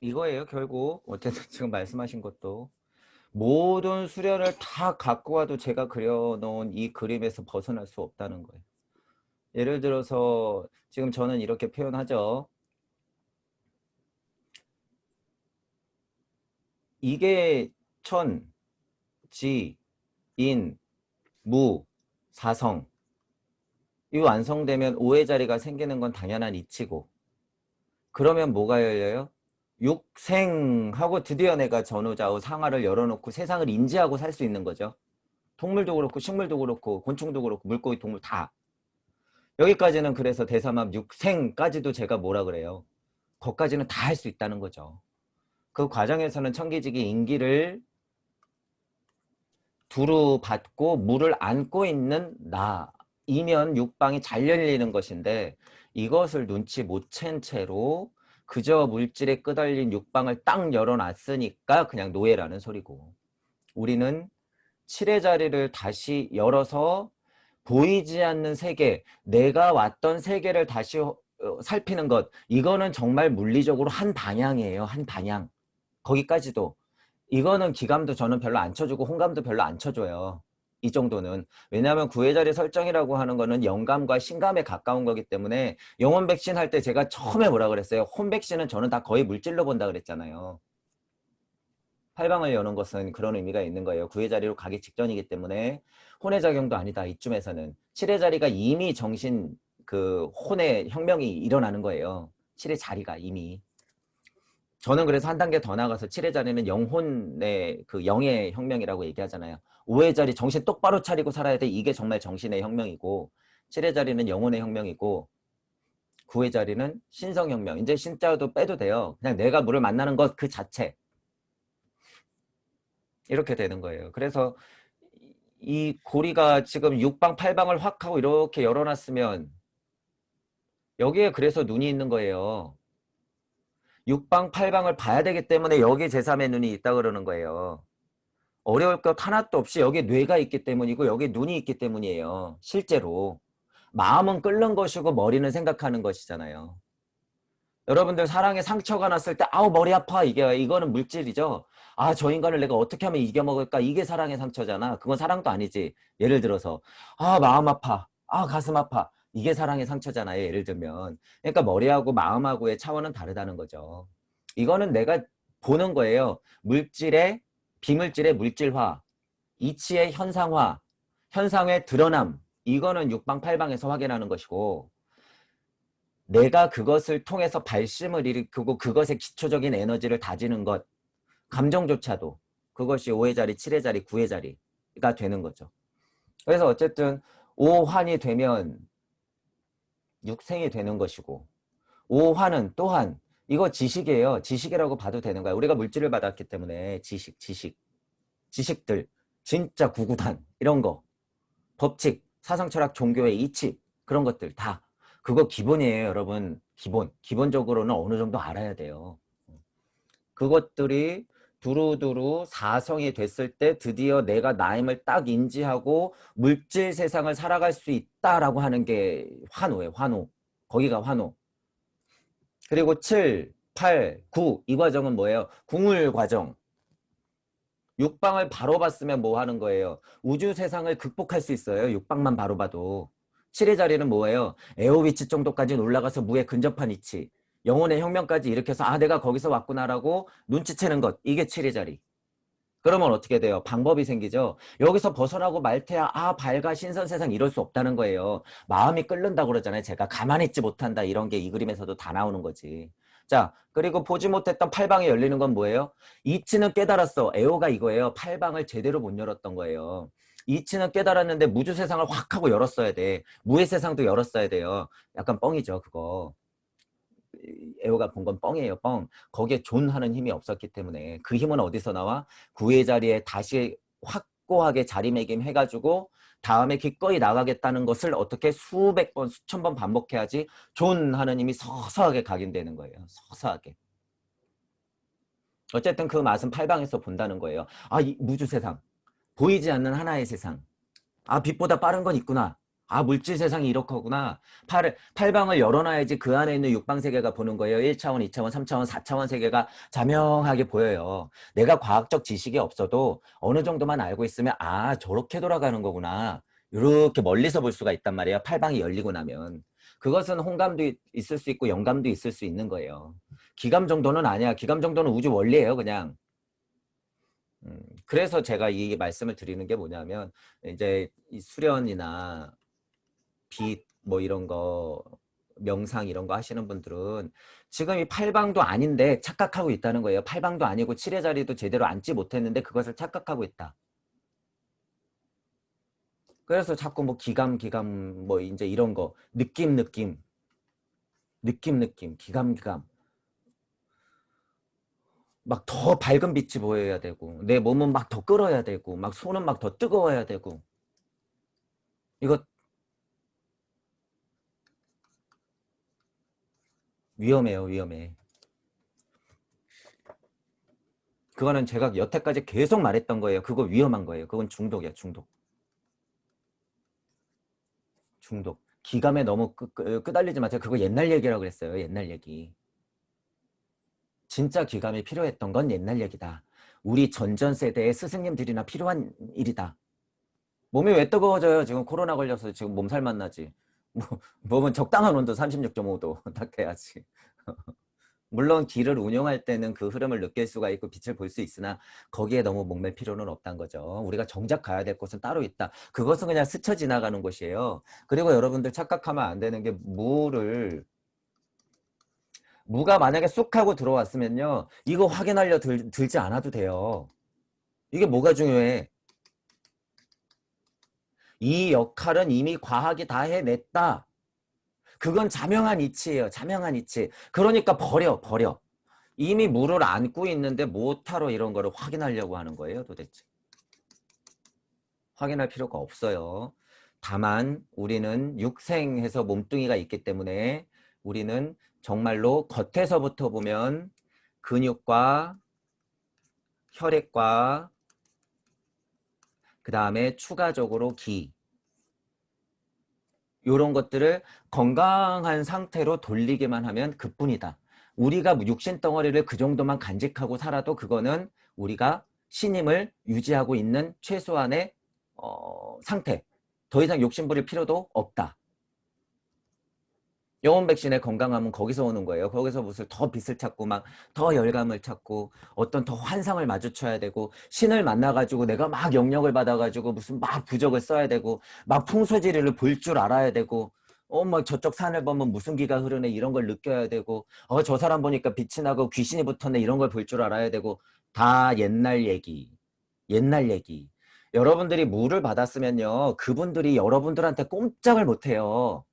이거예요. 결국 어쨌든 지금 말씀하신 것도 모든 수련을 다 갖고 와도 제가 그려놓은 이 그림에서 벗어날 수 없다는 거예요. 예를 들어서 지금 저는 이렇게 표현하죠. 이게 천, 지, 인, 무, 사성. 이 완성되면 오의 자리가 생기는 건 당연한 이치고, 그러면 뭐가 열려요? 육생하고 드디어 내가 전후좌우 상하를 열어놓고 세상을 인지하고 살 수 있는 거죠. 동물도 그렇고 식물도 그렇고 곤충도 그렇고 물고기 동물 다. 여기까지는 그래서 대삼합 육생까지도 제가 뭐라 그래요? 거기까지는 다 할 수 있다는 거죠. 그 과정에서는 청기지기 인기를 두루 받고 물을 안고 있는 나이면 육방이 잘 열리는 것인데, 이것을 눈치 못 챈 채로 그저 물질에 끄달린 육방을 딱 열어놨으니까 그냥 노예라는 소리고, 우리는 칠의 자리를 다시 열어서 보이지 않는 세계, 내가 왔던 세계를 다시 살피는 것, 이거는 정말 물리적으로 한 방향이에요. 한 방향. 거기까지도. 이거는 기감도 저는 별로 안 쳐주고 홍감도 별로 안 쳐줘요. 이 정도는. 왜냐하면 구의 자리 설정이라고 하는 거는 영감과 신감에 가까운 거기 때문에, 영혼 백신 할 때 제가 처음에 뭐라 그랬어요? 혼 백신은 저는 다 거의 물질로 본다 그랬잖아요. 팔방을 여는 것은 그런 의미가 있는 거예요. 구의 자리로 가기 직전이기 때문에 혼의 작용도 아니다. 이쯤에서는 칠의 자리가 이미 정신 그 혼의 혁명이 일어나는 거예요. 칠의 자리가 이미. 저는 그래서 한 단계 더 나가서 칠의 자리는 영혼의 그 영의 혁명이라고 얘기하잖아요. 오의 자리 정신 똑바로 차리고 살아야 돼. 이게 정말 정신의 혁명이고, 칠의 자리는 영혼의 혁명이고, 구의 자리는 신성혁명. 이제 신자도 빼도 돼요. 그냥 내가 물을 만나는 것 그 자체. 이렇게 되는 거예요. 그래서 이 고리가 지금 육방 팔방을 확 하고 이렇게 열어놨으면 여기에 그래서 눈이 있는 거예요. 육방 팔방을 봐야 되기 때문에 여기 제3의 눈이 있다 그러는 거예요. 어려울 것 하나도 없이 여기 뇌가 있기 때문이고 여기 눈이 있기 때문이에요. 실제로. 마음은 끓는 것이고 머리는 생각하는 것이잖아요. 여러분들 사랑에 상처가 났을 때 아우 머리 아파, 이거는 물질이죠. 아, 저 인간을 내가 어떻게 하면 이겨먹을까, 이게 사랑의 상처잖아. 그건 사랑도 아니지. 예를 들어서 아 마음 아파, 아 가슴 아파, 이게 사랑의 상처잖아요. 예를 들면. 그러니까 머리하고 마음하고의 차원은 다르다는 거죠. 이거는 내가 보는 거예요. 물질의 비물질의 물질화, 이치의 현상화, 현상의 드러남, 이거는 육방팔방에서 확인하는 것이고, 내가 그것을 통해서 발심을 일으키고 그것의 기초적인 에너지를 다지는 것, 감정조차도 그것이 5의 자리, 7의 자리, 9의 자리가 되는 거죠. 그래서 어쨌든 5환이 되면 육생이 되는 것이고, 5환은 또한 이거 지식이에요. 지식이라고 봐도 되는 거야. 우리가 물질을 받았기 때문에 지식들, 진짜 구구단 이런 거, 법칙, 사상철학, 종교의 이치, 그런 것들 다 그거 기본이에요. 여러분. 기본적으로는 어느 정도 알아야 돼요. 그것들이 두루두루 사성이 됐을 때 드디어 내가 나임을 딱 인지하고 물질 세상을 살아갈 수 있다라고 하는 게 환호예요. 환호. 거기가 환호. 그리고 7, 8, 9 이 과정은 뭐예요? 궁을 과정. 육방을 바로 봤으면 뭐 하는 거예요? 우주 세상을 극복할 수 있어요. 육방만 바로 봐도. 7의 자리는 뭐예요? 에오위치 정도까지 올라가서 무에 근접한 위치. 영혼의 혁명까지 일으켜서 아 내가 거기서 왔구나라고 눈치채는 것. 이게 7의 자리. 그러면 어떻게 돼요? 방법이 생기죠. 여기서 벗어나고 말테야 아 밝아 신선 세상 이럴 수 없다는 거예요. 마음이 끓는다고 그러잖아요. 제가 가만히 있지 못한다, 이런 게 이 그림에서도 다 나오는 거지. 자, 그리고 보지 못했던 팔방이 열리는 건 뭐예요? 이치는 깨달았어. 애호가 이거예요. 팔방을 제대로 못 열었던 거예요. 이치는 깨달았는데 무주 세상을 확 하고 열었어야 돼. 무의 세상도 열었어야 돼요. 약간 뻥이죠, 그거. 애호가 본 건 뻥이에요, 뻥. 거기에 존하는 힘이 없었기 때문에. 그 힘은 어디서 나와? 구의 자리에 다시 확고하게 자리매김 해가지고 다음에 기꺼이 나가겠다는 것을 어떻게 수백 번, 수천 번 반복해야지 존하는 힘이 서서하게 각인되는 거예요. 서서하게. 어쨌든 그 맛은 팔방에서 본다는 거예요. 아, 이 무주 세상. 보이지 않는 하나의 세상. 아, 빛보다 빠른 건 있구나. 아, 물질 세상이 이렇구나. 팔방을 열어놔야지 그 안에 있는 육방 세계가 보는 거예요. 1차원, 2차원, 3차원, 4차원 세계가 자명하게 보여요. 내가 과학적 지식이 없어도 어느 정도만 알고 있으면 아, 저렇게 돌아가는 거구나. 이렇게 멀리서 볼 수가 있단 말이에요. 팔방이 열리고 나면. 그것은 홍감도 있을 수 있고 영감도 있을 수 있는 거예요. 기감 정도는 아니야. 기감 정도는 우주 원리예요, 그냥. 그래서 제가 이 말씀을 드리는 게 뭐냐면 이제 이 수련이나 빛 뭐 이런 거 명상 이런 거 하시는 분들은 지금 이 팔방도 아닌데 착각하고 있다는 거예요. 팔방도 아니고 칠의 자리도 제대로 앉지 못했는데 그것을 착각하고 있다. 그래서 자꾸 뭐 기감 뭐 이제 이런 거 느낌 기감 막 더 밝은 빛이 보여야 되고 내 몸은 막 더 끓어야 되고 막 손은 막 더 뜨거워야 되고 이거 위험해요, 위험해. 그거는 제가 여태까지 계속 말했던 거예요. 그거 위험한 거예요. 그건 중독이야, 중독. 중독. 기감에 너무 끄달리지 마세요. 그거 옛날 얘기라고 그랬어요. 옛날 얘기. 진짜 기감이 필요했던 건 옛날 얘기다. 우리 전전 세대의 스승님들이나 필요한 일이다. 몸이 왜 뜨거워져요? 지금 코로나 걸려서 지금 몸살 만나지. 몸은 적당한 온도 36.5도 딱 돼야지. 물론 길을 운용할 때는 그 흐름을 느낄 수가 있고 빛을 볼 수 있으나 거기에 너무 목맬 필요는 없다는 거죠. 우리가 정작 가야 될 곳은 따로 있다. 그것은 그냥 스쳐 지나가는 곳이에요. 그리고 여러분들 착각하면 안 되는 게 무가 만약에 쑥 하고 들어왔으면요. 이거 확인하려 들지 않아도 돼요. 이게 뭐가 중요해? 이 역할은 이미 과학이 다 해냈다. 그건 자명한 이치예요. 자명한 이치. 그러니까 버려. 이미 물을 안고 있는데 못하러 이런 거를 확인하려고 하는 거예요, 도대체. 확인할 필요가 없어요. 다만 우리는 육생해서 몸뚱이가 있기 때문에 우리는 정말로 겉에서부터 보면 근육과 혈액과 그 다음에 추가적으로 기 이런 것들을 건강한 상태로 돌리기만 하면 그뿐이다. 우리가 육신 덩어리를 그 정도만 간직하고 살아도 그거는 우리가 신임을 유지하고 있는 최소한의 상태. 더 이상 욕심 부릴 필요도 없다. 영혼 백신의 건강함은 거기서 오는 거예요. 거기서 무슨 더 빛을 찾고 막 더 열감을 찾고 어떤 더 환상을 마주쳐야 되고 신을 만나가지고 내가 막 영역을 받아가지고 무슨 막 부적을 써야 되고 막 풍수지리를 볼 줄 알아야 되고 뭐 저쪽 산을 보면 무슨 기가 흐르네 이런 걸 느껴야 되고 저 사람 보니까 빛이 나고 귀신이 붙었네 이런 걸 볼 줄 알아야 되고 다 옛날 얘기. 옛날 얘기. 여러분들이 물을 받았으면요. 그분들이 여러분들한테 꼼짝을 못해요.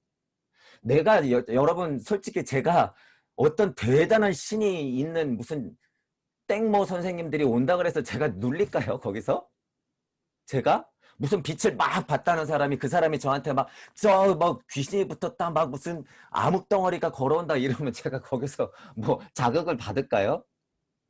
내가 여러분 솔직히 제가 어떤 대단한 신이 있는 무슨 땡모 선생님들이 온다 그래서 제가 눌릴까요? 거기서? 제가? 무슨 빛을 막 봤다는 사람이 그 사람이 저한테 막 귀신이 붙었다 막 무슨 암흑덩어리가 걸어온다 이러면 제가 거기서 뭐 자극을 받을까요?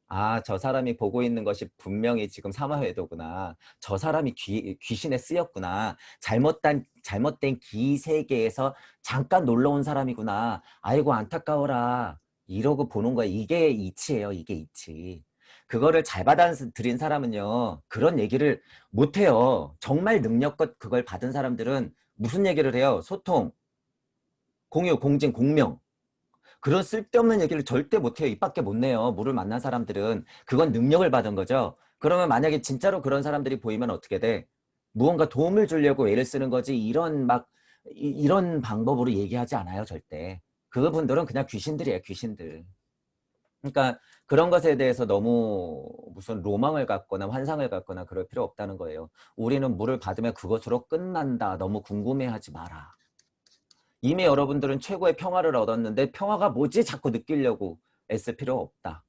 아, 저 사람이 보고 있는 것이 분명히 지금 삼화회도구나. 저 사람이 귀신에 쓰였구나. 잘못된 기세계에서 잠깐 놀러 온 사람이구나. 아이고, 안타까워라. 이러고 보는 거야. 이게 이치예요. 이게 이치. 그거를 잘 받아들인 사람은요. 그런 얘기를 못해요. 정말 능력껏 그걸 받은 사람들은 무슨 얘기를 해요? 소통, 공유, 공진, 공명. 그런 쓸데없는 얘기를 절대 못해요. 입 밖에 못 내요. 물을 만난 사람들은. 그건 능력을 받은 거죠. 그러면 만약에 진짜로 그런 사람들이 보이면 어떻게 돼? 무언가 도움을 주려고 애를 쓰는 거지 이런 방법으로 얘기하지 않아요. 절대. 그분들은 그냥 귀신들이에요. 귀신들. 그러니까 그런 것에 대해서 너무 무슨 로망을 갖거나 환상을 갖거나 그럴 필요 없다는 거예요. 우리는 물을 받으면 그것으로 끝난다. 너무 궁금해하지 마라. 이미 여러분들은 최고의 평화를 얻었는데 평화가 뭐지? 자꾸 느끼려고 애쓸 필요 없다.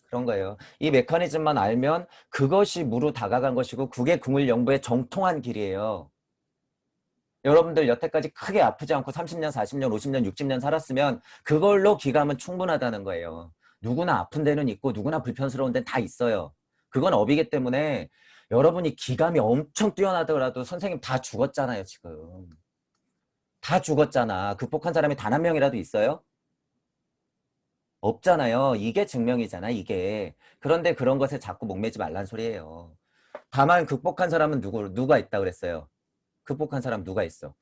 그런 거예요. 이 메커니즘만 알면 그것이 무로 다가간 것이고 그게 궁을영부의 정통한 길이에요. 여러분들 여태까지 크게 아프지 않고 30년, 40년, 50년, 60년 살았으면 그걸로 기감은 충분하다는 거예요. 누구나 아픈 데는 있고 누구나 불편스러운 데는 다 있어요. 그건 업이기 때문에 여러분이 기감이 엄청 뛰어나더라도 선생님 다 죽었잖아요, 지금. 다 죽었잖아. 극복한 사람이 단 한 명이라도 있어요? 없잖아요. 이게 증명이잖아, 이게. 그런데 그런 것에 자꾸 목매지 말란 소리예요. 다만 극복한 사람은 누가 있다 그랬어요? 극복한 사람 누가 있어?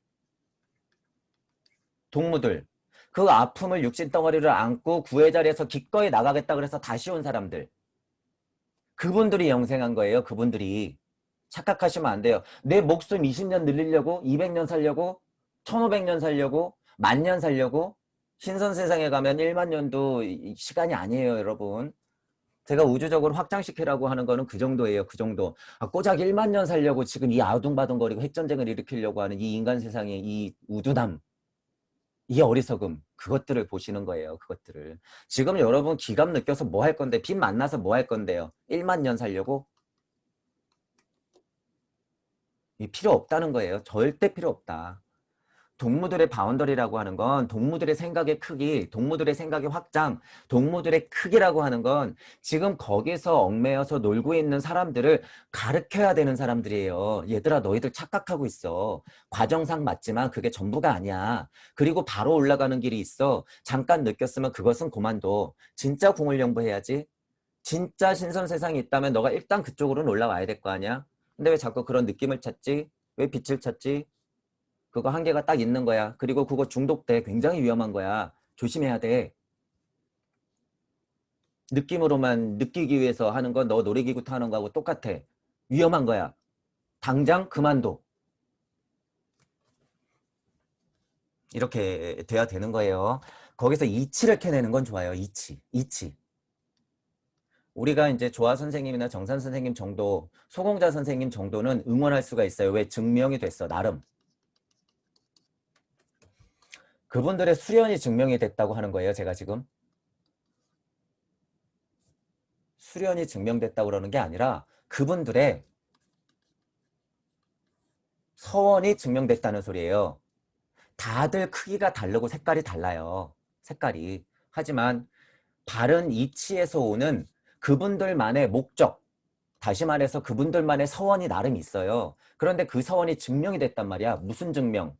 동무들. 그 아픔을 육신덩어리를 안고 구의 자리에서 기꺼이 나가겠다 그래서 다시 온 사람들. 그분들이 영생한 거예요. 그분들이. 착각하시면 안 돼요. 내 목숨 20년 늘리려고 200년 살려고 1500년 살려고 10,000년 살려고 신선 세상에 가면 1만 년도 시간이 아니에요, 여러분. 제가 우주적으로 확장시키라고 하는 거는 그 정도예요. 그 정도. 고작 1만 년 살려고 지금 이 아둥바둥거리고 핵전쟁을 일으키려고 하는 이 인간 세상의 이 우두남, 이 어리석음, 그것들을 보시는 거예요. 그것들을. 지금 여러분 기감 느껴서 뭐 할 건데, 빚 만나서 뭐 할 건데요. 1만 년 살려고? 필요 없다는 거예요. 절대 필요 없다. 동무들의 바운더리라고 하는 건 동무들의 생각의 크기, 동무들의 생각의 확장, 동무들의 크기라고 하는 건 지금 거기서 얽매여서 놀고 있는 사람들을 가르쳐야 되는 사람들이에요. 얘들아, 너희들 착각하고 있어. 과정상 맞지만 그게 전부가 아니야. 그리고 바로 올라가는 길이 있어. 잠깐 느꼈으면 그것은 그만둬. 진짜 궁을 연구해야지. 진짜 신선 세상이 있다면 너가 일단 그쪽으로는 올라와야 될 거 아니야? 근데 왜 자꾸 그런 느낌을 찾지? 왜 빛을 찾지? 그거 한계가 딱 있는 거야. 그리고 그거 중독돼. 굉장히 위험한 거야. 조심해야 돼. 느낌으로만 느끼기 위해서 하는 건 너 놀이기구 타는 거하고 똑같아. 위험한 거야. 당장 그만둬. 이렇게 돼야 되는 거예요. 거기서 이치를 캐내는 건 좋아요. 이치. 이치. 우리가 이제 조화 선생님이나 정산 선생님 정도, 소공자 선생님 정도는 응원할 수가 있어요. 왜? 증명이 됐어. 나름. 그분들의 수련이 증명이 됐다고 하는 거예요. 제가 지금. 수련이 증명됐다고 그러는 게 아니라 그분들의 서원이 증명됐다는 소리예요. 다들 크기가 다르고 색깔이 달라요. 색깔이. 하지만 바른 이치에서 오는 그분들만의 목적, 다시 말해서 그분들만의 서원이 나름 있어요. 그런데 그 서원이 증명이 됐단 말이야. 무슨 증명?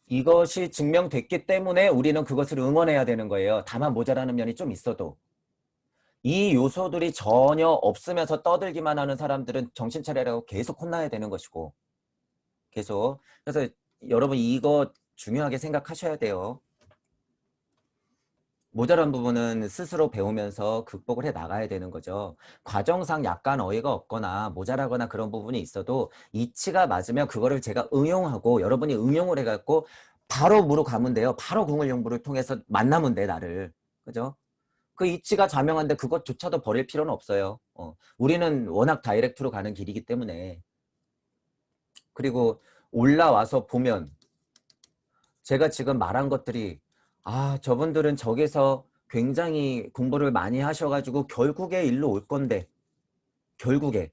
이것이 증명됐기 때문에 우리는 그것을 응원해야 되는 거예요. 다만 모자라는 면이 좀 있어도. 이 요소들이 전혀 없으면서 떠들기만 하는 사람들은 정신 차리라고 계속 혼나야 되는 것이고. 계속. 그래서 여러분 이거 중요하게 생각하셔야 돼요. 모자란 부분은 스스로 배우면서 극복을 해 나가야 되는 거죠. 과정상 약간 어이가 없거나 모자라거나 그런 부분이 있어도 이치가 맞으면 그거를 제가 응용하고 여러분이 응용을 해갖고 바로 무로 가면 돼요. 바로 궁을용부를 통해서 만나면 돼, 나를. 그죠? 그 이치가 자명한데 그것조차도 버릴 필요는 없어요. 우리는 워낙 다이렉트로 가는 길이기 때문에. 그리고 올라와서 보면 제가 지금 말한 것들이 저분들은 저기서 굉장히 공부를 많이 하셔가지고 결국에 일로 올 건데 결국에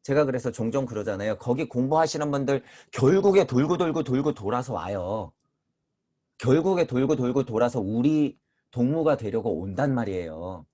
제가 그래서 종종 그러잖아요. 거기 공부하시는 분들 결국에 돌고 돌고 돌고 돌아서 와요. 결국에 돌고 돌고 돌아서 우리 동무가 되려고 온단 말이에요.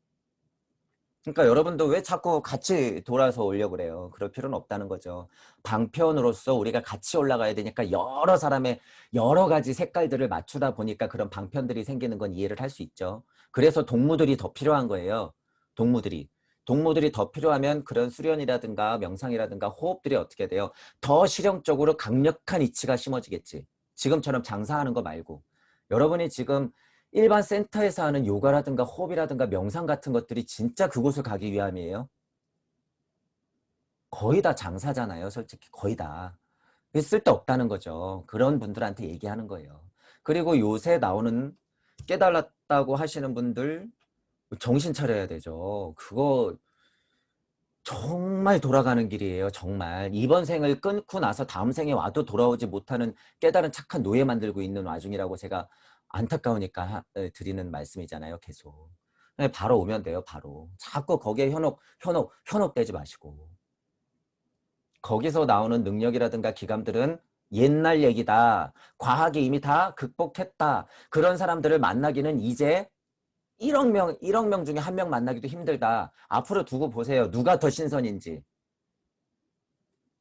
그러니까 여러분도 왜 자꾸 같이 돌아서 오려고 그래요. 그럴 필요는 없다는 거죠. 방편으로서 우리가 같이 올라가야 되니까 여러 사람의 여러 가지 색깔들을 맞추다 보니까 그런 방편들이 생기는 건 이해를 할 수 있죠. 그래서 동무들이 더 필요한 거예요. 동무들이. 동무들이 더 필요하면 그런 수련이라든가 명상이라든가 호흡들이 어떻게 돼요? 더 실용적으로 강력한 이치가 심어지겠지. 지금처럼 장사하는 거 말고. 여러분이 지금 일반 센터에서 하는 요가라든가 호흡이라든가 명상 같은 것들이 진짜 그곳을 가기 위함이에요. 거의 다 장사잖아요. 솔직히 거의 다. 쓸데없다는 거죠. 그런 분들한테 얘기하는 거예요. 그리고 요새 나오는 깨달았다고 하시는 분들 정신 차려야 되죠. 그거 정말 돌아가는 길이에요. 정말. 이번 생을 끊고 나서 다음 생에 와도 돌아오지 못하는 깨달은 착한 노예 만들고 있는 와중이라고 제가 안타까우니까 드리는 말씀이잖아요. 계속. 바로 오면 돼요. 바로. 자꾸 거기에 현혹되지 마시고. 거기서 나오는 능력이라든가 기감들은 옛날 얘기다. 과학이 이미 다 극복했다. 그런 사람들을 만나기는 이제 1억 명 중에 한 명 만나기도 힘들다. 앞으로 두고 보세요. 누가 더 신선인지.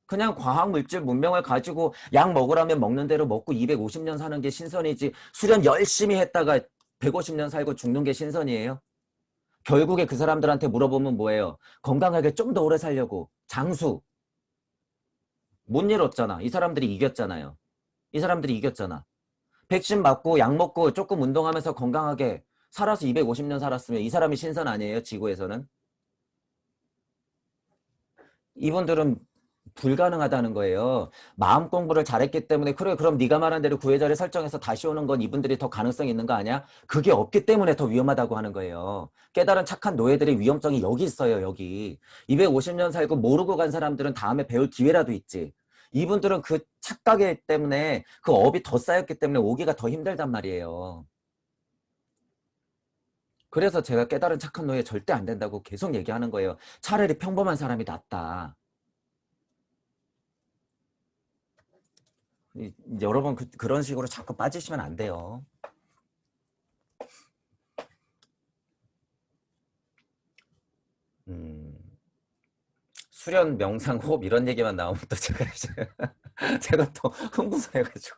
그냥 과학 물질 문명을 가지고 약 먹으라면 먹는 대로 먹고 250년 사는 게 신선이지. 수련 열심히 했다가 150년 살고 죽는 게 신선이에요? 결국에 그 사람들한테 물어보면 뭐예요? 건강하게 좀 더 오래 살려고. 장수. 못 일 없잖아. 이 사람들이 이겼잖아요. 이 사람들이 이겼잖아. 백신 맞고 약 먹고 조금 운동하면서 건강하게 살아서 250년 살았으면 이 사람이 신선 아니에요? 지구에서는? 이분들은 불가능하다는 거예요. 마음 공부를 잘했기 때문에 그래 그럼 네가 말한 대로 구해자를 설정해서 다시 오는 건 이분들이 더 가능성이 있는 거 아니야? 그게 없기 때문에 더 위험하다고 하는 거예요. 깨달은 착한 노예들의 위험성이 여기 있어요. 여기. 250년 살고 모르고 간 사람들은 다음에 배울 기회라도 있지. 이분들은 그 착각에 때문에 그 업이 더 쌓였기 때문에 오기가 더 힘들단 말이에요. 그래서 제가 깨달은 착한 노예 절대 안 된다고 계속 얘기하는 거예요. 차라리 평범한 사람이 낫다. 여러분 그런 식으로 자꾸 빠지시면 안 돼요. 수련, 명상, 호흡 이런 얘기만 나오면 또 제가 이제 제가 또 흥분해가지고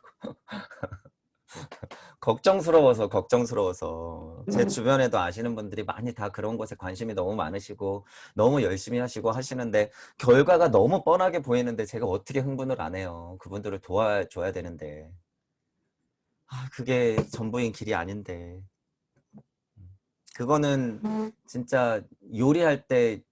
걱정스러워서 제 주변에도 아시는 분들이 많이 다 그런 것에 관심이 너무 많으시고 너무 열심히 하시고 하시는데 결과가 너무 뻔하게 보이는데 제가 어떻게 흥분을 안 해요. 그분들을 도와줘야 되는데 그게 전부인 길이 아닌데 그거는 진짜 요리할 때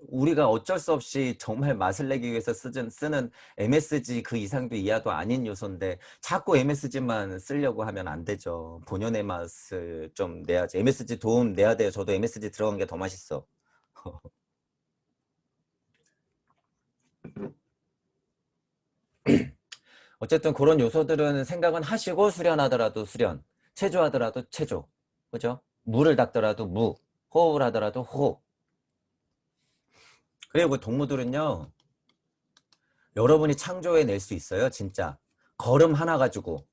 우리가 어쩔 수 없이 정말 맛을 내기 위해서 쓰는 MSG 그 이상도 이하도 아닌 요소인데 자꾸 MSG만 쓰려고 하면 안 되죠. 본연의 맛을 좀 내야지. MSG 도움 내야 돼요. 저도 MSG 들어간 게 더 맛있어. 어쨌든 그런 요소들은 생각은 하시고 수련하더라도 수련, 체조하더라도 체조, 그죠? 물을 닦더라도 무, 호흡을 하더라도 호흡. 그리고 동무들은요, 여러분이 창조해낼 수 있어요, 진짜. 걸음 하나 가지고.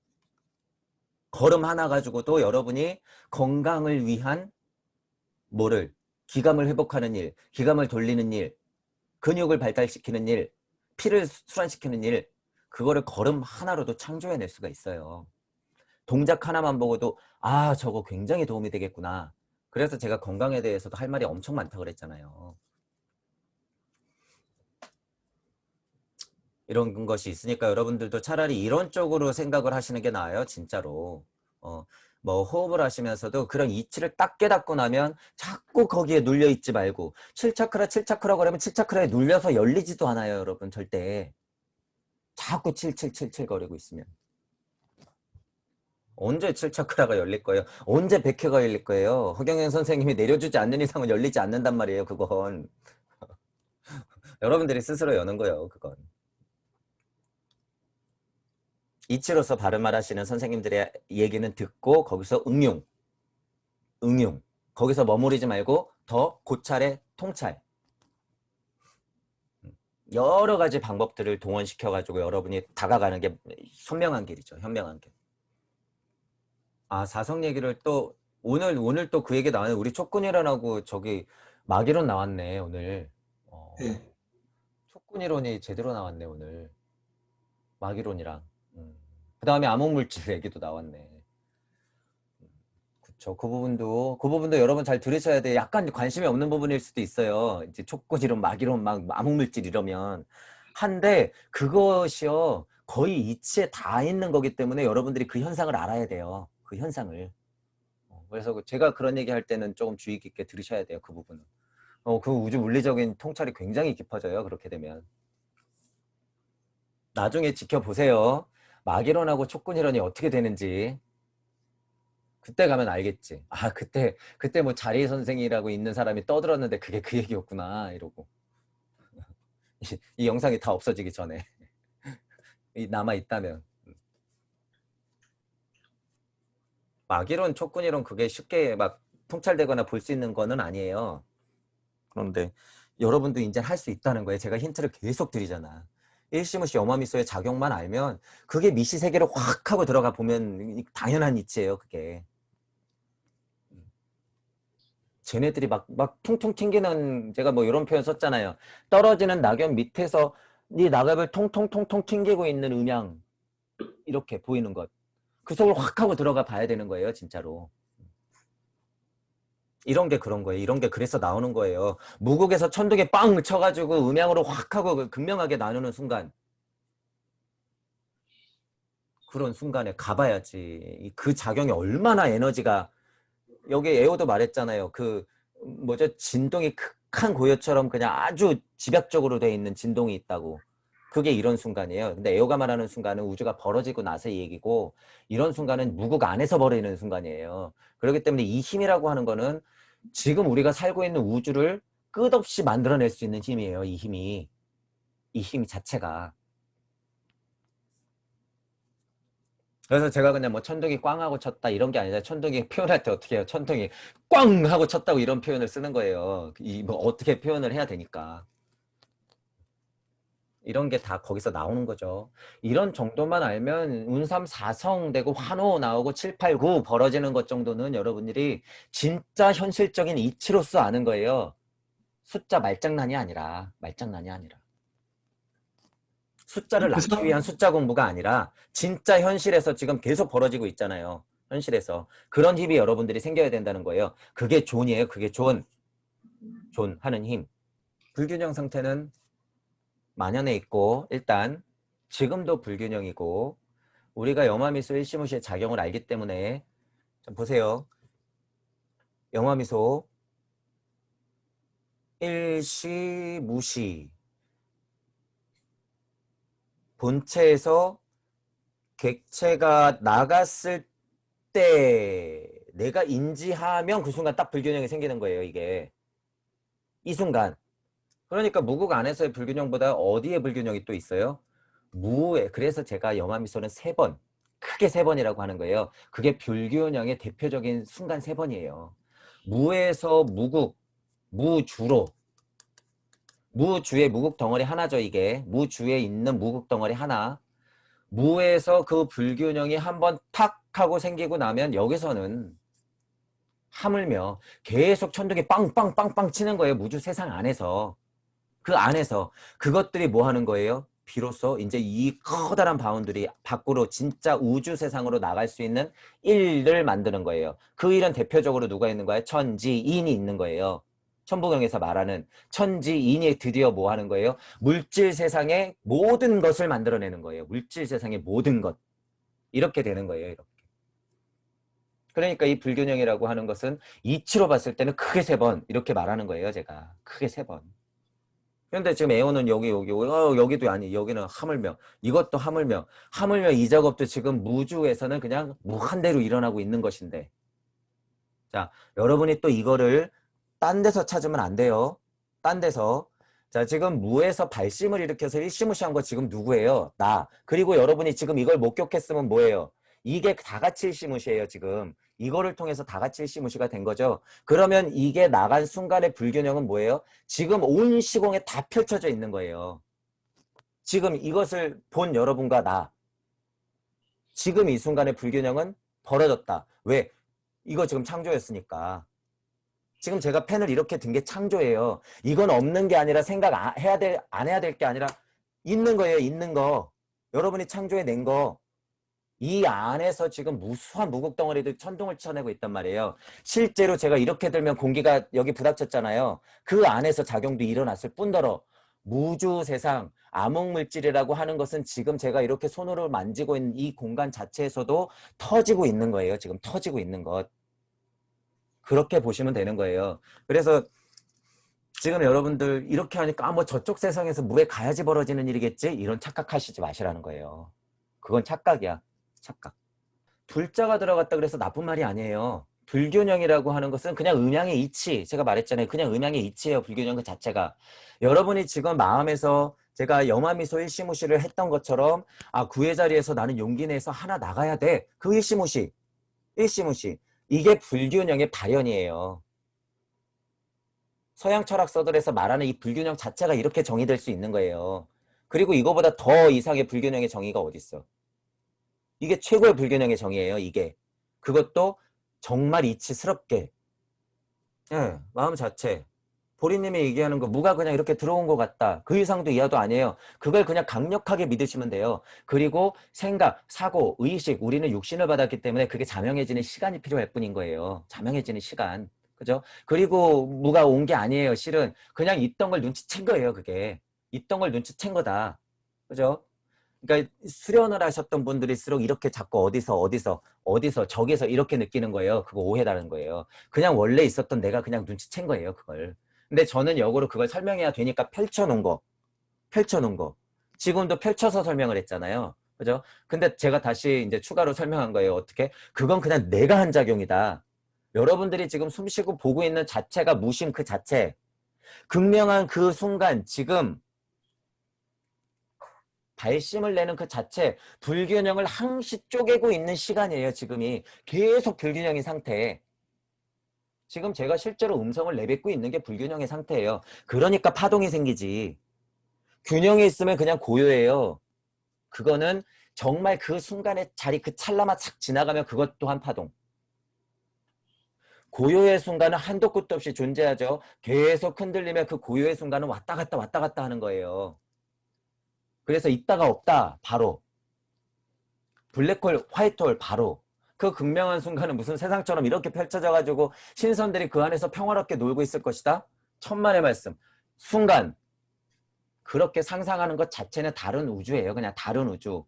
걸음 하나 가지고도 여러분이 건강을 위한 뭐를, 기감을 회복하는 일, 기감을 돌리는 일, 근육을 발달시키는 일, 피를 순환시키는 일, 그거를 걸음 하나로도 창조해낼 수가 있어요. 동작 하나만 보고도 저거 굉장히 도움이 되겠구나. 그래서 제가 건강에 대해서도 할 말이 엄청 많다고 그랬잖아요. 이런 것이 있으니까 여러분들도 차라리 이런 쪽으로 생각을 하시는 게 나아요. 진짜로. 뭐 호흡을 하시면서도 그런 이치를 딱 깨닫고 나면 자꾸 거기에 눌려 있지 말고 7차크라 7차크라 그러면 7차크라에 눌려서 열리지도 않아요. 여러분 절대. 자꾸 7777 거리고 있으면. 언제 7차크라가 열릴 거예요? 언제 100회가 열릴 거예요? 허경영 선생님이 내려주지 않는 이상은 열리지 않는단 말이에요. 그건. 여러분들이 스스로 여는 거예요. 그건. 이치로서 바른 말 하시는 선생님들의 얘기는 듣고 거기서 응용. 거기서 머무르지 말고 더 고찰에 통찰. 여러 가지 방법들을 동원시켜가지고 여러분이 다가가는 게 현명한 길이죠. 현명한 길. 사성 얘기를 또 오늘 또 그 얘기 나왔네. 우리 촉근이론하고 저기 마기론 나왔네 오늘. 예. 촉근이론이 제대로 나왔네 오늘. 마기론이랑. 그 다음에 암흑물질 얘기도 나왔네. 그쵸. 그 부분도 여러분 잘 들으셔야 돼. 약간 관심이 없는 부분일 수도 있어요. 이제 촉구지론, 마기론, 막 암흑물질 이러면. 한데 그것이요 거의 이치에 다 있는 거기 때문에 여러분들이 그 현상을 알아야 돼요. 그 현상을. 그래서 제가 그런 얘기 할 때는 조금 주의 깊게 들으셔야 돼요. 그 부분은. 그 우주 물리적인 통찰이 굉장히 깊어져요. 그렇게 되면. 나중에 지켜보세요. 마기론하고 촉근이론이 어떻게 되는지. 그때 가면 알겠지. 그때 뭐 자리 선생이라고 있는 사람이 떠들었는데 그게 그 얘기였구나. 이러고. 이 영상이 다 없어지기 전에. 남아있다면. 마기론, 촉근이론 그게 쉽게 막 통찰되거나 볼 수 있는 거는 아니에요. 그런데 여러분도 이제 할 수 있다는 거예요. 제가 힌트를 계속 드리잖아. 일시무시 염화미소의 작용만 알면 그게 미시 세계로 확 하고 들어가 보면 당연한 이치예요. 그게. 쟤네들이 막 퉁퉁 튕기는, 제가 뭐 이런 표현 썼잖아요. 떨어지는 낙엽 밑에서 이 낙엽을 통통통통 튕기고 있는 음양, 이렇게 보이는 것. 그 속을 확 하고 들어가 봐야 되는 거예요. 진짜로. 이런 게 그런 거예요. 이런 게 그래서 나오는 거예요. 무국에서 천둥에 빵 쳐가지고 음양으로 확 하고 극명하게 나누는 순간, 그런 순간에 가봐야지. 그 작용이 얼마나 에너지가, 여기 에오도 말했잖아요. 그 뭐죠? 진동이 극한 고요처럼 그냥 아주 집약적으로 돼 있는 진동이 있다고. 그게 이런 순간이에요. 근데 에오가 말하는 순간은 우주가 벌어지고 나서의 얘기고, 이런 순간은 무국 안에서 벌어지는 순간이에요. 그렇기 때문에 이 힘이라고 하는 거는 지금 우리가 살고 있는 우주를 끝없이 만들어낼 수 있는 힘이에요. 이 힘이. 이 힘 자체가. 그래서 제가 그냥 뭐 천둥이 꽝 하고 쳤다 이런 게 아니라, 천둥이 표현할 때 어떻게 해요? 천둥이 꽝 하고 쳤다고 이런 표현을 쓰는 거예요. 이 뭐 어떻게 표현을 해야 되니까. 이런 게 다 거기서 나오는 거죠. 이런 정도만 알면 운삼 4성 되고 환호 나오고 7, 8, 9 벌어지는 것 정도는 여러분들이 진짜 현실적인 이치로서 아는 거예요. 숫자 말장난이 아니라, 말장난이 아니라. 숫자를 낳기 위한 숫자 공부가 아니라 진짜 현실에서 지금 계속 벌어지고 있잖아요. 현실에서. 그런 힘이 여러분들이 생겨야 된다는 거예요. 그게 존이에요. 그게 존. 존 하는 힘. 불균형 상태는 만연해 있고, 일단 지금도 불균형이고, 우리가 염화미소 일시무시의 작용을 알기 때문에, 좀 보세요. 염화미소 일시무시 본체에서 객체가 나갔을 때 내가 인지하면 그 순간 딱 불균형이 생기는 거예요. 이게 이 순간. 그러니까 무국 안에서의 불균형보다 어디에 불균형이 또 있어요? 무에. 그래서 제가 염화미소는 3번, 크게 3번이라고 하는 거예요. 그게 불균형의 대표적인 순간 3번이에요. 무에서 무국, 무주로, 무주의 무국 덩어리 하나죠. 이게 무주에 있는 무국 덩어리 하나. 무에서 그 불균형이 한번 탁 하고 생기고 나면 여기서는 하물며 계속 천둥이 빵빵빵빵 치는 거예요. 무주 세상 안에서. 그 안에서 그것들이 뭐 하는 거예요? 비로소 이제 이 커다란 바운드리 밖으로 진짜 우주 세상으로 나갈 수 있는 일을 만드는 거예요. 그 일은 대표적으로 누가 있는 거예요? 천지인이 있는 거예요. 천부경에서 말하는 천지인이 드디어 뭐 하는 거예요? 물질 세상의 모든 것을 만들어내는 거예요. 물질 세상의 모든 것. 이렇게 되는 거예요. 이렇게. 그러니까 이 불균형이라고 하는 것은 이치로 봤을 때는 크게 3번 이렇게 말하는 거예요. 제가 크게 3번. 그런데 지금 에어는 여기 여기도 아니, 여기는 하물며, 이것도 하물며, 하물며 이 작업도 지금 무주에서는 그냥 무한대로 일어나고 있는 것인데, 자, 여러분이 또 이거를 딴 데서 찾으면 안 돼요. 딴 데서. 자, 지금 무에서 발심을 일으켜서 일시무시한 거 지금 누구예요? 나. 그리고 여러분이 지금 이걸 목격했으면 뭐예요? 이게 다 같이 일시무시예요, 지금. 이거를 통해서 다 같이 일시무시가 된 거죠. 그러면 이게 나간 순간의 불균형은 뭐예요? 지금 온 시공에 다 펼쳐져 있는 거예요. 지금 이것을 본 여러분과 나. 지금 이 순간의 불균형은 벌어졌다. 왜? 이거 지금 창조였으니까. 지금 제가 펜을 이렇게 든 게 창조예요. 이건 없는 게 아니라 안 해야 될 게 아니라 있는 거예요. 있는 거. 여러분이 창조해낸 거. 이 안에서 지금 무수한 무국 덩어리들 천둥을 쳐내고 있단 말이에요. 실제로 제가 이렇게 들면 공기가 여기 부닥쳤잖아요. 그 안에서 작용도 일어났을 뿐더러 무주 세상, 암흑물질이라고 하는 것은 지금 제가 이렇게 손으로 만지고 있는 이 공간 자체에서도 터지고 있는 거예요. 지금 터지고 있는 것. 그렇게 보시면 되는 거예요. 그래서 지금 여러분들 이렇게 하니까 뭐 저쪽 세상에서 무에 가야지 벌어지는 일이겠지? 이런 착각하시지 마시라는 거예요. 그건 착각이야. 착각. 불자가 들어갔다 그래서 나쁜 말이 아니에요. 불균형이라고 하는 것은 그냥 음양의 이치. 제가 말했잖아요. 그냥 음양의 이치예요. 불균형 그 자체가. 여러분이 지금 마음에서 제가 염화미소 일시무시를 했던 것처럼, 아, 구의 자리에서 나는 용기 내서 하나 나가야 돼. 그 일시무시. 일시무시. 이게 불균형의 발현이에요. 서양 철학서들에서 말하는 이 불균형 자체가 이렇게 정의될 수 있는 거예요. 그리고 이거보다 더 이상의 불균형의 정의가 어디 있어? 이게 최고의 불균형의 정의예요. 이게. 그것도 정말 이치스럽게. 예, 마음 자체. 보리님이 얘기하는 거 무가 그냥 이렇게 들어온 것 같다. 그 이상도 이하도 아니에요. 그걸 그냥 강력하게 믿으시면 돼요. 그리고 생각, 사고, 의식, 우리는 육신을 받았기 때문에 그게 자명해지는 시간이 필요할 뿐인 거예요. 자명해지는 시간. 그죠? 그리고 무가 온 게 아니에요. 실은 그냥 있던 걸 눈치챈 거예요. 그게. 있던 걸 눈치챈 거다. 그죠? 그러니까 수련을 하셨던 분들일수록 이렇게 자꾸 어디서 저기서 이렇게 느끼는 거예요. 그거 오해다는 거예요. 그냥 원래 있었던 내가 그냥 눈치챈 거예요. 그걸. 근데 저는 역으로 그걸 설명해야 되니까 펼쳐놓은 거. 지금도 펼쳐서 설명을 했잖아요. 그죠? 근데 제가 다시 이제 추가로 설명한 거예요. 어떻게? 그건 그냥 내가 한 작용이다. 여러분들이 지금 숨쉬고 보고 있는 자체가 무심 그 자체. 극명한 그 순간 지금 발심을 내는 그 자체 불균형을 항시 쪼개고 있는 시간이에요. 지금이 계속 불균형인 상태. 지금 제가 실제로 음성을 내뱉고 있는 게 불균형의 상태예요. 그러니까 파동이 생기지. 균형이 있으면 그냥 고요해요. 그거는 정말 그 순간의 자리 그 찰나만 착 지나가면 그것 또한 파동. 고요의 순간은 한도 끝도 없이 존재하죠. 계속 흔들리면 그 고요의 순간은 왔다 갔다 하는 거예요. 그래서 있다가 없다 바로. 블랙홀, 화이트홀 바로. 그 극명한 순간은 무슨 세상처럼 이렇게 펼쳐져가지고 신선들이 그 안에서 평화롭게 놀고 있을 것이다? 천만의 말씀. 순간 그렇게 상상하는 것 자체는 다른 우주예요. 그냥 다른 우주.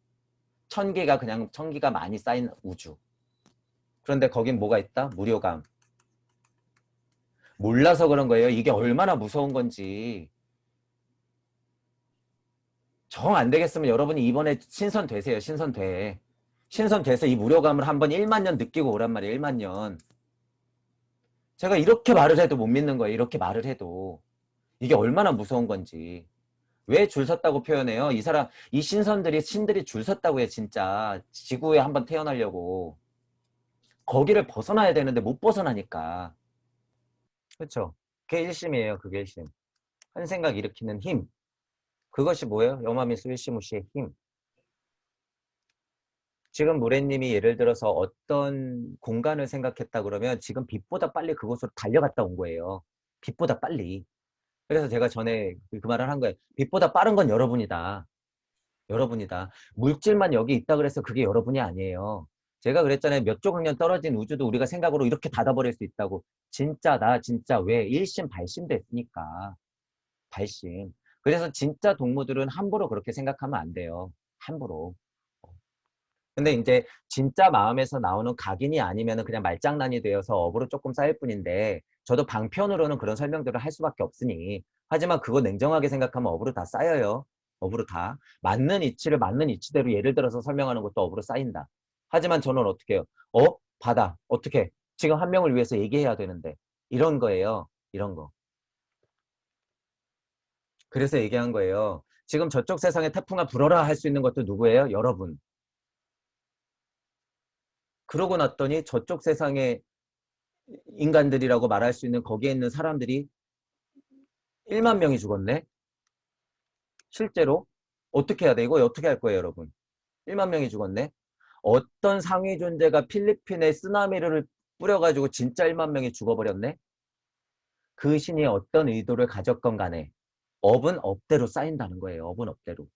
천기가 많이 쌓인 우주. 그런데 거긴 뭐가 있다? 무료감. 몰라서 그런 거예요. 이게 얼마나 무서운 건지. 정 안 되겠으면 여러분이 이번에 신선 되세요. 신선 돼. 신선 돼서 이 무료감을 한번 1만 년 느끼고 오란 말이에요. 1만 년. 제가 이렇게 말을 해도 못 믿는 거예요. 이렇게 말을 해도. 이게 얼마나 무서운 건지. 왜 줄 섰다고 표현해요? 이 사람, 이 신들이 줄 섰다고 해, 진짜. 지구에 한번 태어나려고. 거기를 벗어나야 되는데 못 벗어나니까. 그렇죠? 그게 일심이에요. 그게 일심. 한 생각 일으키는 힘. 그것이 뭐예요? 여마미스 일시무시의 힘. 지금 무래님이 예를 들어서 어떤 공간을 생각했다 그러면 지금 빛보다 빨리 그곳으로 달려갔다 온 거예요. 빛보다 빨리. 그래서 제가 전에 그 말을 한 거예요. 빛보다 빠른 건 여러분이다. 여러분이다. 물질만 여기 있다 그래서 그게 여러분이 아니에요. 제가 그랬잖아요. 몇 조각년 떨어진 우주도 우리가 생각으로 이렇게 닫아버릴 수 있다고. 진짜 나 진짜 왜 일심 발심 됐으니까. 발심. 그래서 진짜 동무들은 함부로 그렇게 생각하면 안 돼요. 함부로. 근데 이제 진짜 마음에서 나오는 각인이 아니면 그냥 말장난이 되어서 업으로 조금 쌓일 뿐인데 저도 방편으로는 그런 설명들을 할 수밖에 없으니 하지만 그거 냉정하게 생각하면 업으로 다 쌓여요. 업으로 다. 맞는 이치를 맞는 이치대로 예를 들어서 설명하는 것도 업으로 쌓인다. 하지만 저는 어떻게 해요? 받아. 어떻게? 지금 한 명을 위해서 얘기해야 되는데 이런 거예요. 이런 거. 그래서 얘기한 거예요. 지금 저쪽 세상에 태풍아 불어라 할 수 있는 것도 누구예요? 여러분. 그러고 났더니 저쪽 세상에 인간들이라고 말할 수 있는 거기에 있는 사람들이 1만 명이 죽었네? 실제로? 어떻게 해야 돼? 이거 어떻게 할 거예요, 여러분? 1만 명이 죽었네? 어떤 상위 존재가 필리핀에 쓰나미를 뿌려가지고 진짜 1만 명이 죽어버렸네? 그 신이 어떤 의도를 가졌건 간에 업은 업대로 쌓인다는 거예요. 업은 업대로.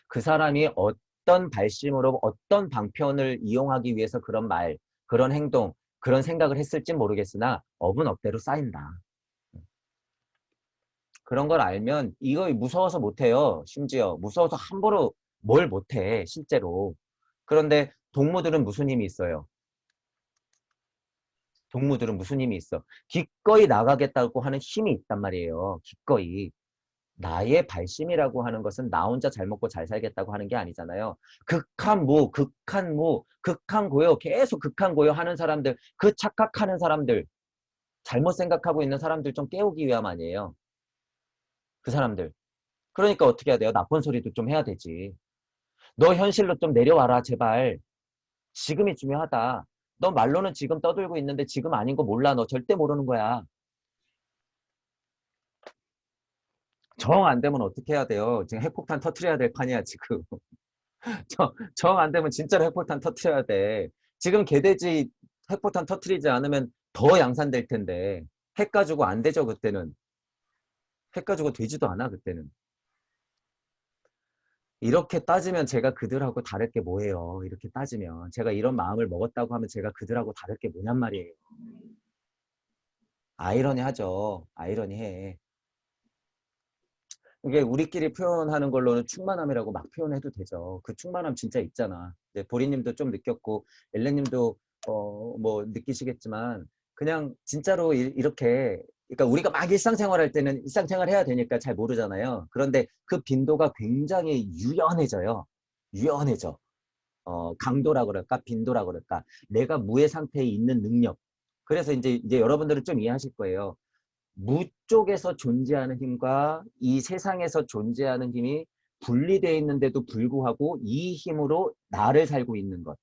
그 사람이 어떤 발심으로 어떤 방편을 이용하기 위해서 그런 말, 그런 행동, 그런 생각을 했을진 모르겠으나 업은 업대로 쌓인다. 그런 걸 알면 이거 무서워서 못해요. 심지어 무서워서 함부로 뭘 못해 실제로. 그런데 동무들은 무슨 힘이 있어요? 동무들은 무슨 힘이 있어? 기꺼이 나가겠다고 하는 힘이 있단 말이에요. 기꺼이. 나의 발심이라고 하는 것은 나 혼자 잘 먹고 잘 살겠다고 하는 게 아니잖아요. 극한 고요, 계속 극한 고요 하는 사람들, 그 착각하는 사람들, 잘못 생각하고 있는 사람들 좀 깨우기 위함 아니에요. 그 사람들. 그러니까 어떻게 해야 돼요? 나쁜 소리도 좀 해야 되지. 너 현실로 좀 내려와라, 제발. 지금이 중요하다. 너 말로는 지금 떠들고 있는데 지금 아닌 거 몰라. 너 절대 모르는 거야. 정 안 되면 어떻게 해야 돼요? 지금 핵폭탄 터트려야 될 판이야, 지금. 정 안 되면 진짜로 핵폭탄 터트려야 돼. 지금 개돼지 핵폭탄 터트리지 않으면 더 양산될 텐데. 핵 가지고 안 되죠, 그때는. 핵 가지고 되지도 않아, 그때는. 이렇게 따지면 제가 그들하고 다를 게 뭐예요? 이렇게 따지면. 제가 이런 마음을 먹었다고 하면 제가 그들하고 다를 게 뭐냔 말이에요. 아이러니하죠. 아이러니해. 이게 우리끼리 표현하는 걸로는 충만함이라고 막 표현해도 되죠. 그 충만함 진짜 있잖아. 이제 보리님도 좀 느꼈고 엘레님도 뭐 느끼시겠지만 그냥 진짜로 이렇게 그러니까 우리가 막 일상생활 할 때는 일상생활 해야 되니까 잘 모르잖아요. 그런데 그 빈도가 굉장히 유연해져요. 유연해져. 강도라 그럴까 빈도라 그럴까 내가 무의 상태에 있는 능력. 그래서 이제 여러분들은 좀 이해하실 거예요. 무 쪽에서 존재하는 힘과 이 세상에서 존재하는 힘이 분리되어 있는데도 불구하고 이 힘으로 나를 살고 있는 것.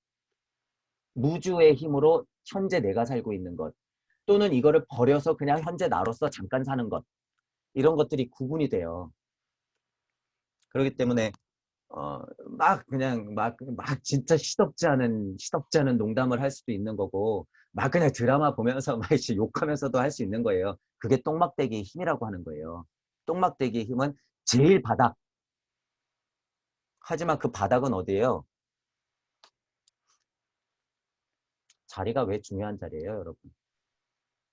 무주의 힘으로 현재 내가 살고 있는 것. 또는 이거를 버려서 그냥 현재 나로서 잠깐 사는 것. 이런 것들이 구분이 돼요. 그렇기 때문에 막 그냥 막 진짜 시덥지 않은 농담을 할 수도 있는 거고 막 그냥 드라마 보면서 막 욕하면서도 할 수 있는 거예요. 그게 똥막대기의 힘이라고 하는 거예요. 똥막대기의 힘은 제일 바닥. 하지만 그 바닥은 어디예요? 자리가 왜 중요한 자리예요, 여러분?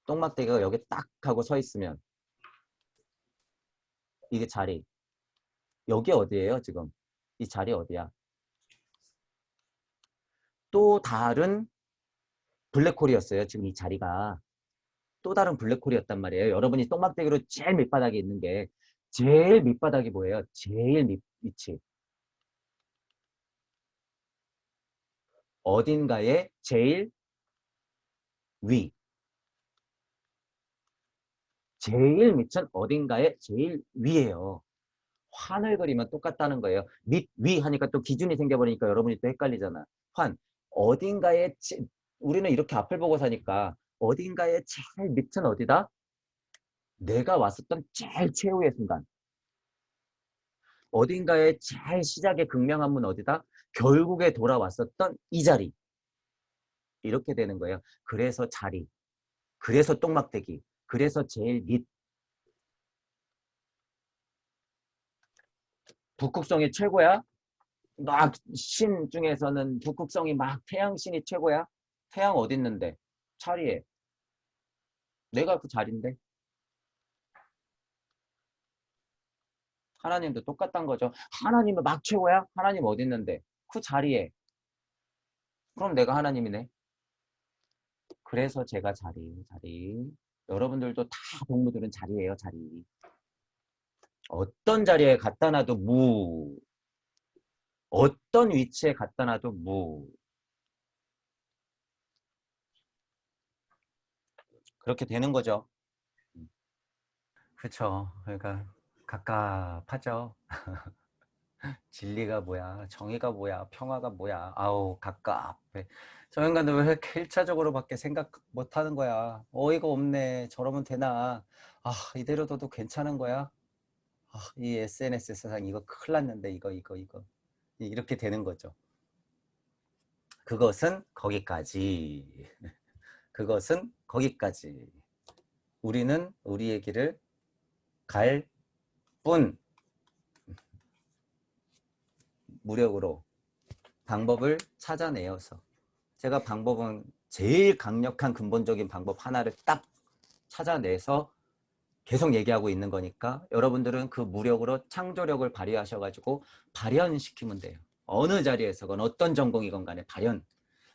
똥막대기가 여기 딱 하고 서 있으면 이게 자리. 여기 어디예요, 지금? 이 자리 어디야? 또 다른 블랙홀이었어요, 지금 이 자리가. 또 다른 블랙홀이었단 말이에요. 여러분이 똥막대기로 제일 밑바닥에 있는 게 제일 밑바닥이 뭐예요? 제일 위치. 어딘가에 제일 위. 제일 밑은 어딘가에 제일 위예요. 환을 그리면 똑같다는 거예요. 밑, 위 하니까 또 기준이 생겨버리니까 여러분이 또 헷갈리잖아. 환. 어딘가에 우리는 이렇게 앞을 보고 사니까 어딘가에 제일 밑은 어디다? 내가 왔었던 제일 최후의 순간. 어딘가에 제일 시작의 극명한 문 어디다? 결국에 돌아왔었던 이 자리. 이렇게 되는 거예요. 그래서 자리. 그래서 똥막대기. 그래서 제일 밑. 북극성이 최고야? 막 신 중에서는 북극성이 막 태양신이 최고야? 태양 어디 있는데? 자리에. 내가 그 자리인데? 하나님도 똑같단 거죠. 하나님은 막 최고야? 하나님 어디 있는데? 그 자리에. 그럼 내가 하나님이네. 그래서 제가 자리. 여러분들도 다 동무들은 자리예요, 자리. 어떤 자리에 갖다 놔도 무. 어떤 위치에 갖다 놔도 무. 그렇게 되는 거죠. 그렇죠. 그러니까 갑갑하죠. 진리가 뭐야, 정의가 뭐야, 평화가 뭐야. 아우 갑갑해. 저 인간들 왜 이렇게 1차적으로밖에 생각 못하는 거야. 어이가 없네. 저러면 되나. 아, 이대로 둬도 괜찮은 거야. 아, 이 SNS 세상 이거 큰일 났는데 이거 이렇게 되는 거죠. 그것은 거기까지. 그것은 거기까지. 우리는 우리의 길을 갈 뿐. 무력으로 방법을 찾아내어서 제가 방법은 제일 강력한 근본적인 방법 하나를 딱 찾아내서 계속 얘기하고 있는 거니까 여러분들은 그 무력으로 창조력을 발휘하셔가지고 발현시키면 돼요. 어느 자리에서건 어떤 전공이건 간에 발현.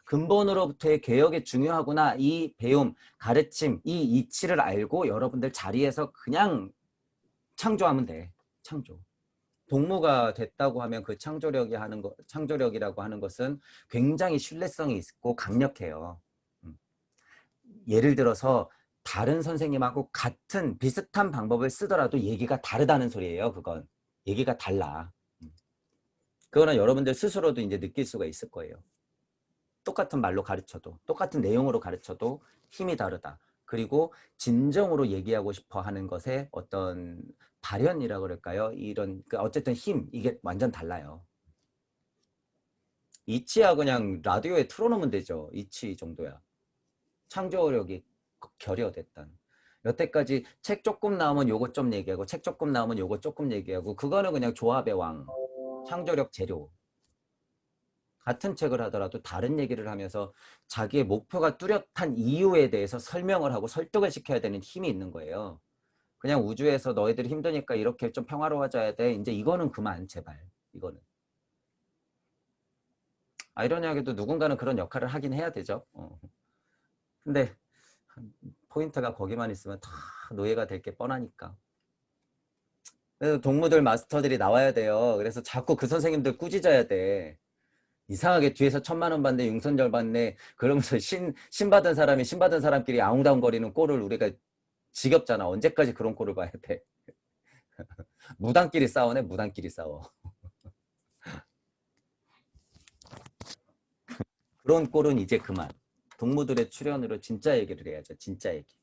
근본으로부터의 개혁이 중요하구나. 이 배움, 가르침, 이 이치를 알고 여러분들 자리에서 그냥 창조하면 돼. 창조. 동무가 됐다고 하면 그 창조력이라고 하는 것은 굉장히 신뢰성이 있고 강력해요. 예를 들어서 다른 선생님하고 같은 비슷한 방법을 쓰더라도 얘기가 다르다는 소리예요. 그건 얘기가 달라. 그거는 여러분들 스스로도 이제 느낄 수가 있을 거예요. 똑같은 말로 가르쳐도 똑같은 내용으로 가르쳐도 힘이 다르다. 그리고 진정으로 얘기하고 싶어 하는 것의 어떤 발현이라 그럴까요? 이런 어쨌든 힘, 이게 완전 달라요. 이치야 그냥 라디오에 틀어놓으면 되죠. 이치 정도야. 창조력이 결여됐단. 여태까지 책 조금 나오면 요거 좀 얘기하고 책 조금 나오면 요거 조금 얘기하고 그거는 그냥 조합의 왕, 창조력 재료. 같은 책을 하더라도 다른 얘기를 하면서 자기의 목표가 뚜렷한 이유에 대해서 설명을 하고 설득을 시켜야 되는 힘이 있는 거예요. 그냥 우주에서 너희들이 힘드니까 이렇게 좀 평화로워져야 돼. 이제 이거는 그만 제발. 이거는. 아이러니하게도 누군가는 그런 역할을 하긴 해야 되죠. 근데 포인트가 거기만 있으면 다 노예가 될 게 뻔하니까. 그래서 동무들 마스터들이 나와야 돼요. 그래서 자꾸 그 선생님들 꾸짖어야 돼. 이상하게 뒤에서 1,000만 원 받네, 융선절 받네, 그러면서 신 받은 사람이 신 받은 사람끼리 아웅다웅거리는 꼴을 우리가 지겹잖아. 언제까지 그런 꼴을 봐야 돼. 무당끼리 싸우네, 무당끼리 싸워. 그런 꼴은 이제 그만. 동무들의 출연으로 진짜 얘기를 해야죠. 진짜 얘기.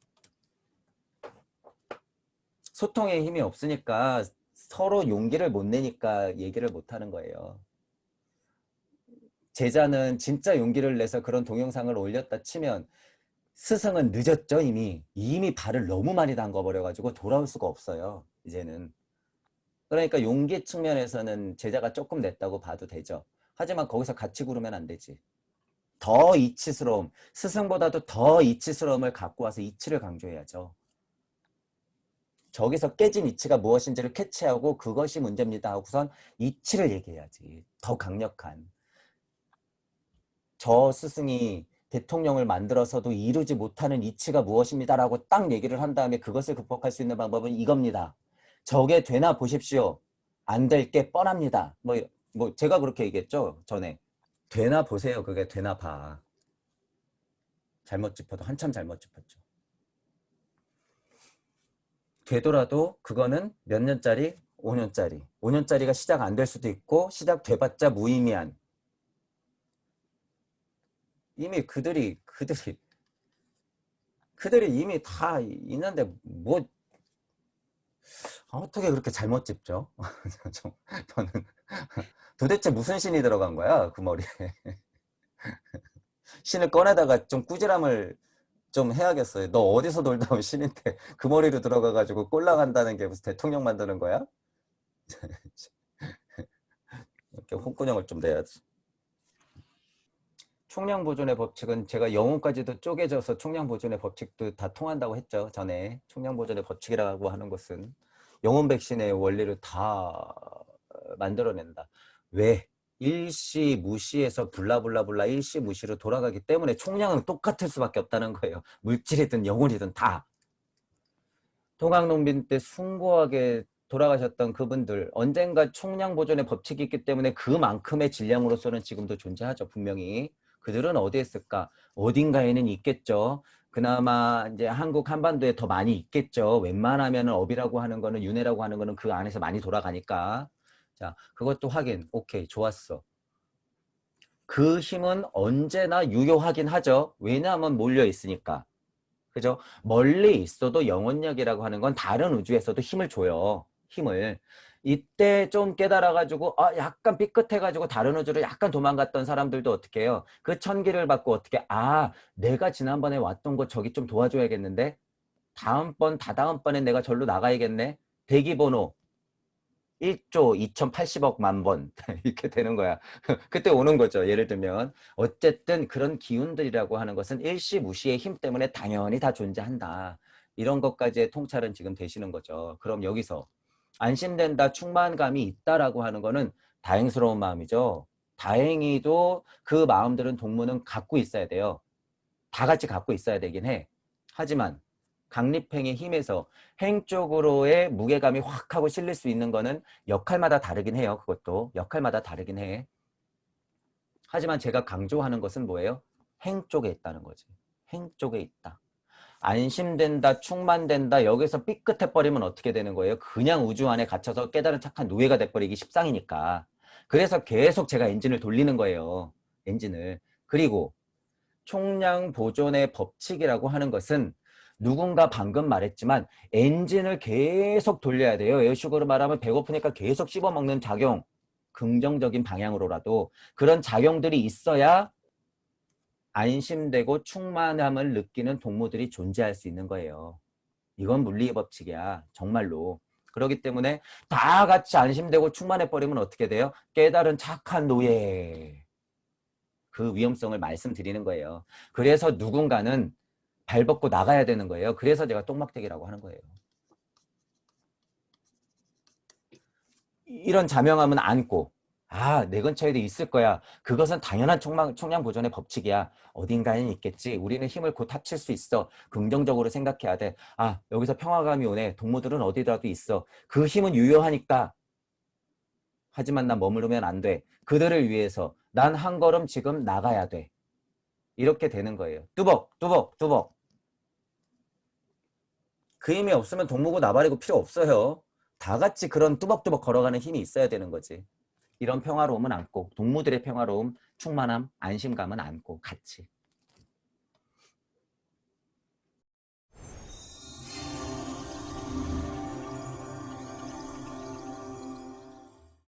소통의 힘이 없으니까 서로 용기를 못 내니까 얘기를 못 하는 거예요. 제자는 진짜 용기를 내서 그런 동영상을 올렸다 치면 스승은 늦었죠. 이미 발을 너무 많이 담궈버려가지고 돌아올 수가 없어요. 이제는. 그러니까 용기 측면에서는 제자가 조금 냈다고 봐도 되죠. 하지만 거기서 같이 구르면 안 되지. 더 이치스러움, 스승보다도 더 이치스러움을 갖고 와서 이치를 강조해야죠. 저기서 깨진 이치가 무엇인지를 캐치하고 그것이 문제입니다 하고선 이치를 얘기해야지. 더 강력한. 저 스승이 대통령을 만들어서도 이루지 못하는 이치가 무엇입니다라고 딱 얘기를 한 다음에 그것을 극복할 수 있는 방법은 이겁니다. 저게 되나 보십시오. 안 될 게 뻔합니다. 뭐 제가 그렇게 얘기했죠. 전에. 되나 보세요. 그게 되나 봐. 잘못 짚어도 한참 잘못 짚었죠. 되더라도 그거는 몇 년짜리? 5년짜리. 5년짜리가 시작 안 될 수도 있고 시작돼봤자 무의미한. 이미 그들이 이미 다 있는데 뭐 어떻게 그렇게 잘못 짚죠? 저는 도대체 무슨 신이 들어간 거야? 그 머리에. 신을 꺼내다가 좀 꾸지람을 좀 해야겠어요. 너 어디서 놀다 온 신인데 그 머리로 들어가가지고 꼴랑한다는 게 무슨 대통령 만드는 거야? 이렇게 홍군형을 좀 내야지. 총량보존의 법칙은 제가 영혼까지도 쪼개져서 총량보존의 법칙도 다 통한다고 했죠. 전에 총량보존의 법칙이라고 하는 것은 영혼 백신의 원리를 다 만들어낸다. 왜? 일시 무시에서 블라블라블라 일시 무시로 돌아가기 때문에 총량은 똑같을 수밖에 없다는 거예요. 물질이든 영혼이든 다. 동학농민 때 숭고하게 돌아가셨던 그분들 언젠가 총량 보존의 법칙이 있기 때문에 그만큼의 질량으로서는 지금도 존재하죠. 분명히. 그들은 어디에 있을까? 어딘가에는 있겠죠. 그나마 이제 한국 한반도에 더 많이 있겠죠. 웬만하면 업이라고 하는 거는 윤회라고 하는 거는 그 안에서 많이 돌아가니까. 자, 그것도 확인. 오케이, 좋았어. 그 힘은 언제나 유효하긴 하죠. 왜냐하면 몰려 있으니까. 그죠? 멀리 있어도 영혼력이라고 하는 건 다른 우주에서도 힘을 줘요. 힘을. 이때 좀 깨달아가지고 약간 삐끗해가지고 다른 우주로 약간 도망갔던 사람들도 어떻게 해요? 그 천기를 받고 어떻게 내가 지난번에 왔던 거 저기 좀 도와줘야겠는데 다음번 다다음번엔 내가 절로 나가야겠네. 대기번호 1조 2080억 만 번 이렇게 되는 거야. 그때 오는 거죠. 예를 들면 어쨌든 그런 기운들이라고 하는 것은 일시무시의 힘 때문에 당연히 다 존재한다. 이런 것까지의 통찰은 지금 되시는 거죠. 그럼 여기서 안심된다, 충만감이 있다라고 하는 거는 다행스러운 마음이죠. 다행히도 그 마음들은 동무는 갖고 있어야 돼요. 다 같이 갖고 있어야 되긴 해. 하지만 강립행의 힘에서 행 쪽으로의 무게감이 확 하고 실릴 수 있는 거는 역할마다 다르긴 해요. 그것도 역할마다 다르긴 해. 하지만 제가 강조하는 것은 뭐예요? 행 쪽에 있다는 거지. 행 쪽에 있다. 안심된다, 충만된다, 여기서 삐끗해버리면 어떻게 되는 거예요? 그냥 우주 안에 갇혀서 깨달은 착한 노예가 돼버리기 십상이니까. 그래서 계속 제가 엔진을 돌리는 거예요. 엔진을. 그리고 총량 보존의 법칙이라고 하는 것은 누군가 방금 말했지만 엔진을 계속 돌려야 돼요. 이식으로 말하면 배고프니까 계속 씹어먹는 작용, 긍정적인 방향으로라도 그런 작용들이 있어야 안심되고 충만함을 느끼는 동물들이 존재할 수 있는 거예요. 이건 물리의 법칙이야. 정말로. 그렇기 때문에 다 같이 안심되고 충만해버리면 어떻게 돼요? 깨달은 착한 노예. 그 위험성을 말씀드리는 거예요. 그래서 누군가는 발벗고 나가야 되는 거예요. 그래서 제가 똥막대기라고 하는 거예요. 이런 자명함은 안고 내 근처에도 있을 거야. 그것은 당연한 총량 보존의 법칙이야. 어딘가에 있겠지. 우리는 힘을 곧 합칠 수 있어. 긍정적으로 생각해야 돼. 여기서 평화감이 오네. 동무들은 어디라도 있어. 그 힘은 유효하니까. 하지만 난 머무르면 안 돼. 그들을 위해서 난 한 걸음 지금 나가야 돼. 이렇게 되는 거예요. 뚜벅 뚜벅 뚜벅. 그 힘이 없으면 동무고 나발이고 필요 없어요. 다 같이 그런 뚜벅뚜벅 걸어가는 힘이 있어야 되는 거지. 이런 평화로움은 안고 동무들의 평화로움, 충만함, 안심감은 안고 같이.